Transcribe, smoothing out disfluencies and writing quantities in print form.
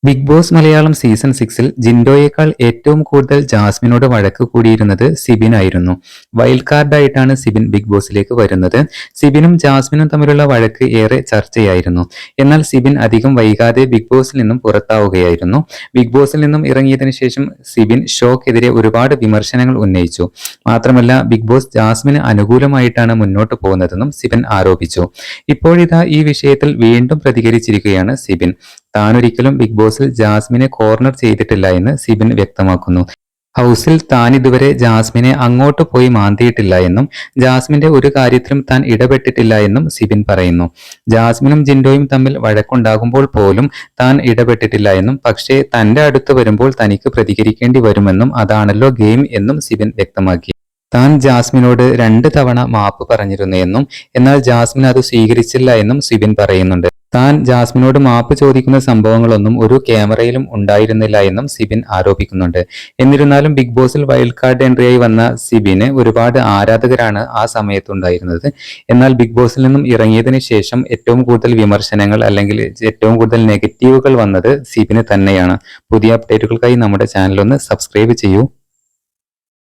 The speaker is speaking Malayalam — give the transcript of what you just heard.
ബിഗ് ബോസ് മലയാളം സീസൺ 6-ൽ ജിൻഡോയേക്കാൾ ഏറ്റവും കൂടുതൽ ജാസ്മിനോട് വഴക്ക് കൂടിയിരുന്നത് സിബിൻ ആയിരുന്നു. വൈൽഡ് കാർഡായിട്ടാണ് സിബിൻ ബിഗ് ബോസിലേക്ക് വരുന്നത്. സിബിനും ജാസ്മിനും തമ്മിലുള്ള വഴക്ക് ഏറെ ചർച്ചയായിരുന്നു. എന്നാൽ സിബിൻ അധികം വൈകാതെ ബിഗ് ബോസിൽ നിന്നും പുറത്താവുകയായിരുന്നു. ബിഗ് ബോസിൽ നിന്നും ഇറങ്ങിയതിനു ശേഷം സിബിൻ ഷോക്കെതിരെ ഒരുപാട് വിമർശനങ്ങൾ ഉന്നയിച്ചു. മാത്രമല്ല ബിഗ് ബോസ് ജാസ്മിന് അനുകൂലമായിട്ടാണ് മുന്നോട്ട് പോകുന്നതെന്നും സിബിൻ ആരോപിച്ചു. ഇപ്പോഴിതാ ഈ വിഷയത്തിൽ വീണ്ടും പ്രതികരിച്ചിരിക്കുകയാണ് സിബിൻ. താനൊരിക്കലും ബിഗ് ബോസിൽ ജാസ്മിനെ കോർണർ ചെയ്തിട്ടില്ല എന്ന് സിബിൻ വ്യക്തമാക്കുന്നു. ഹൗസിൽ താൻ ഇതുവരെ ജാസ്മിനെ അങ്ങോട്ട് പോയി മാന്തിയിട്ടില്ല എന്നും ജാസ്മിന്റെ ഒരു കാര്യത്തിലും താൻ ഇടപെട്ടിട്ടില്ല എന്നും സിബിൻ പറയുന്നു. ജാസ്മിനും ജിൻഡോയും തമ്മിൽ വഴക്കുണ്ടാകുമ്പോൾ പോലും താൻ ഇടപെട്ടിട്ടില്ല എന്നും പക്ഷേ തന്റെ അടുത്ത് വരുമ്പോൾ തനിക്ക് പ്രതികരിക്കേണ്ടി വരുമെന്നും അതാണല്ലോ ഗെയിം എന്നും സിബിൻ വ്യക്തമാക്കി. താൻ ജാസ്മിനോട് 2 തവണ മാപ്പ് പറഞ്ഞിരുന്നു എന്നും എന്നാൽ ജാസ്മിൻ അത് സ്വീകരിച്ചില്ല എന്നും സിബിൻ പറയുന്നുണ്ട്. താൻ ജാസ്മിനോട് മാപ്പ് ചോദിക്കുന്ന സംഭവങ്ങളൊന്നും ഒരു ക്യാമറയിലും ഉണ്ടായിരുന്നില്ല എന്നും സിബിൻ ആരോപിക്കുന്നുണ്ട്. എന്നിരുന്നാലും ബിഗ് ബോസിൽ വൈൽഡ് കാർഡ് എൻട്രിയായി വന്ന സിബിന് ഒരുപാട് ആരാധകരാണ് ആ സമയത്തുണ്ടായിരുന്നത്. എന്നാൽ ബിഗ് ബോസിൽ നിന്നും ഇറങ്ങിയതിനു ശേഷം ഏറ്റവും കൂടുതൽ വിമർശനങ്ങൾ അല്ലെങ്കിൽ ഏറ്റവും കൂടുതൽ നെഗറ്റീവുകൾ വന്നത് സിബിന് തന്നെയാണ്. പുതിയ അപ്ഡേറ്റുകൾക്കായി നമ്മുടെ ചാനൽ ഒന്ന് സബ്സ്ക്രൈബ് ചെയ്യൂ.